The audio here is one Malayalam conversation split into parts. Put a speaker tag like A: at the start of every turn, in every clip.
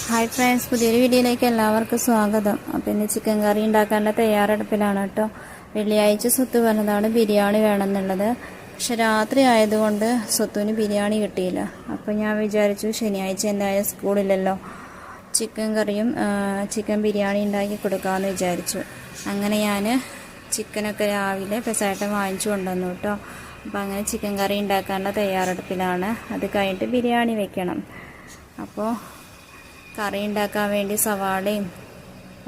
A: ഹായ് ഫ്രണ്ട്സ്, പുതിയൊരു വീഡിയോയിലേക്ക് എല്ലാവർക്കും സ്വാഗതം. അപ്പോൾ ഇന്ന് ചിക്കൻ കറി ഉണ്ടാക്കാനുള്ള തയ്യാറെടുപ്പിലാണ് കേട്ടോ. വെള്ളിയാഴ്ച സ്വത്ത് പറഞ്ഞതാണ് ബിരിയാണി വേണമെന്നുള്ളത്. പക്ഷെ രാത്രി ആയതുകൊണ്ട് സ്വത്തുവിന് ബിരിയാണി കിട്ടിയില്ല. അപ്പോൾ ഞാൻ വിചാരിച്ചു ശനിയാഴ്ച എന്തായാലും സ്കൂളില്ലല്ലോ, ചിക്കൻ കറിയും ചിക്കൻ ബിരിയാണി ഉണ്ടാക്കി കൊടുക്കാമെന്ന് വിചാരിച്ചു. അങ്ങനെ ഞാൻ ചിക്കനൊക്കെ രാവിലെ പെസായിട്ട് വാങ്ങിച്ചു കൊണ്ടുവന്നു കേട്ടോ. അപ്പോൾ അങ്ങനെ ചിക്കൻ കറി ഉണ്ടാക്കാനുള്ള തയ്യാറെടുപ്പിലാണ്. അത് കഴിഞ്ഞിട്ട് ബിരിയാണി വെക്കണം. അപ്പോൾ കറി ഉണ്ടാക്കാൻ വേണ്ടി സവാളയും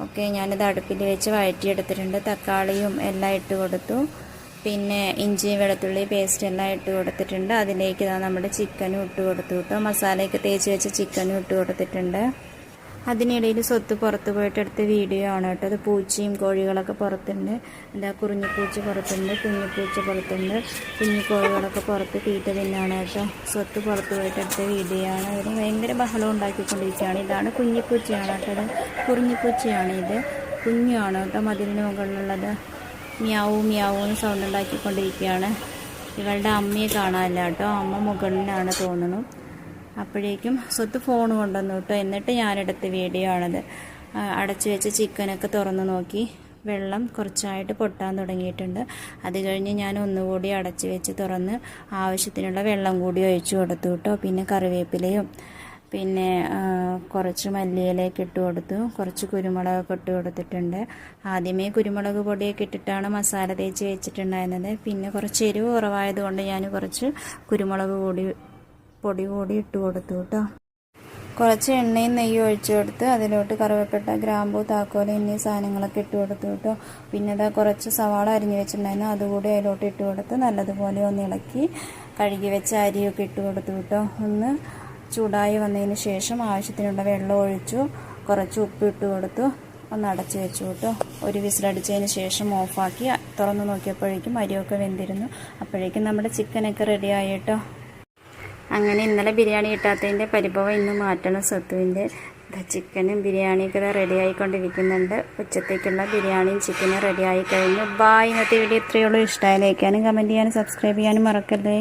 A: ഒക്കെ ഞാനിത് അടുപ്പിൽ വെച്ച് വഴറ്റിയെടുത്തിട്ടുണ്ട്. തക്കാളിയും എല്ലാം ഇട്ട് കൊടുത്തു. പിന്നെ ഇഞ്ചി വെളുത്തുള്ളി പേസ്റ്റ് എല്ലാം ഇട്ട് കൊടുത്തിട്ടുണ്ട്. അതിലേക്ക് നമ്മുടെ ചിക്കനും ഇട്ട് കൊടുത്തു കേട്ടോ. മസാലയൊക്കെ തേച്ച് വെച്ച് ചിക്കനും ഇട്ട് കൊടുത്തിട്ടുണ്ട്. അതിനിടയിൽ സ്വത്ത് പുറത്ത് പോയിട്ട് എടുത്ത വീഡിയോ ആണ് കേട്ടോ. അത് പൂച്ചയും കോഴികളൊക്കെ പുറത്തുണ്ട്. എന്താ കുറിഞ്ഞിപ്പൂച്ച പുറത്തുണ്ട്, കുഞ്ഞിപ്പൂച്ച പുറത്തുണ്ട്, കുഞ്ഞിക്കോഴികളൊക്കെ പുറത്ത് തീറ്റ തിന്നാണ് കേട്ടോ. സ്വത്ത് പുറത്ത് പോയിട്ട് എടുത്ത വീഡിയോ ആണ്. അതിന് ഭയങ്കര ബഹളം ഉണ്ടാക്കിക്കൊണ്ടിരിക്കുകയാണ്. ഇതാണ് കുഞ്ഞിപ്പൂച്ചയാണ് കേട്ടോ. അത് കുറിഞ്ഞിപ്പൂച്ചയാണ്. ഇത് കുഞ്ഞാണ് കേട്ടോ. മതിലിന് മുകളിലുള്ളത് മ്യാവും മ്യാവും സൗണ്ട് ഉണ്ടാക്കിക്കൊണ്ടിരിക്കുകയാണ്. ഇവളുടെ അമ്മയെ കാണാനില്ല കേട്ടോ. അമ്മ മുകളിലാണ് തോന്നുന്നു. അപ്പോഴേക്കും സ്വത്ത് ഫോൺ കൊണ്ടുവന്നു കേട്ടോ. എന്നിട്ട് ഞാനെടുത്ത വീഡിയോ ആണത്. അടച്ചു വെച്ച് ചിക്കനൊക്കെ തുറന്ന് നോക്കി വെള്ളം കുറച്ചായിട്ട് പൊട്ടാൻ തുടങ്ങിയിട്ടുണ്ട്. അത് കഴിഞ്ഞ് ഞാൻ ഒന്നുകൂടി അടച്ചു വെച്ച് തുറന്ന് ആവശ്യത്തിനുള്ള വെള്ളം കൂടി ഒഴിച്ചു കൊടുത്തു കേട്ടോ. പിന്നെ കറിവേപ്പിലയും പിന്നെ കുറച്ച് മല്ലിയിലയൊക്കെ ഇട്ട് കൊടുത്തു. കുറച്ച് കുരുമുളകൊക്കെ ഇട്ട് കൊടുത്തിട്ടുണ്ട്. ആദ്യമേ കുരുമുളക് പൊടിയൊക്കെ ഇട്ടിട്ടാണ് മസാല തേച്ച് വെച്ചിട്ടുണ്ടായിരുന്നത്. പിന്നെ കുറച്ച് എരിവ് കുറവായതുകൊണ്ട് ഞാൻ കുറച്ച് കുരുമുളക് പൊടി കൂടി ഇട്ട് കൊടുത്തു കേട്ടോ. കുറച്ച് എണ്ണയും നെയ്യും ഒഴിച്ചു കൊടുത്ത് അതിലോട്ട് കറുവപ്പട്ട, ഗ്രാമ്പൂ, താക്കോല എന്നീ സാധനങ്ങളൊക്കെ ഇട്ട് കൊടുത്തു കേട്ടോ. പിന്നെ ഇതാ കുറച്ച് സവാള അരിഞ്ഞു വെച്ചിട്ടുണ്ടായിരുന്നു. അതുകൂടി അതിലോട്ട് ഇട്ട് കൊടുത്ത് നല്ലതുപോലെ ഒന്ന് ഇളക്കി കഴുകി വെച്ച അരിയൊക്കെ ഇട്ട് കൊടുത്തു കേട്ടോ. ഒന്ന് ചൂടായി വന്നതിന് ശേഷം ആവശ്യത്തിനുള്ള വെള്ളം ഒഴിച്ചു. കുറച്ച് ഉപ്പ് ഇട്ട് കൊടുത്തു. ഒന്ന് അടച്ചു വെച്ചു കേട്ടോ. ഒരു വിസിലടിച്ചതിന് ശേഷം ഓഫാക്കി തുറന്ന് നോക്കിയപ്പോഴേക്കും അരിയൊക്കെ വെന്തിരുന്നു. അപ്പോഴേക്കും നമ്മുടെ ചിക്കനൊക്കെ റെഡിയായി കേട്ടോ. അങ്ങനെ ഇന്നലെ ബിരിയാണി കിട്ടാത്തതിൻ്റെ പരിഭവം ഇന്ന് മാറ്റണം സ്വത്തുവിൻ്റെ. ചിക്കനും ബിരിയാണിയൊക്കെ റെഡി ആയിക്കൊണ്ടിരിക്കുന്നുണ്ട്. ഉച്ചത്തേക്കുള്ള ബിരിയാണിയും ചിക്കനും റെഡി ആയി കഴിഞ്ഞു. ബായ്. ഇന്നത്തെ വീഡിയോ ഇത്രയേ ഉള്ളൂ. ഇഷ്ടമായി ലൈക്ക് ചെയ്യാനും കമൻറ്റ് ചെയ്യാനും സബ്സ്ക്രൈബ് ചെയ്യാനും മറക്കരുതേ.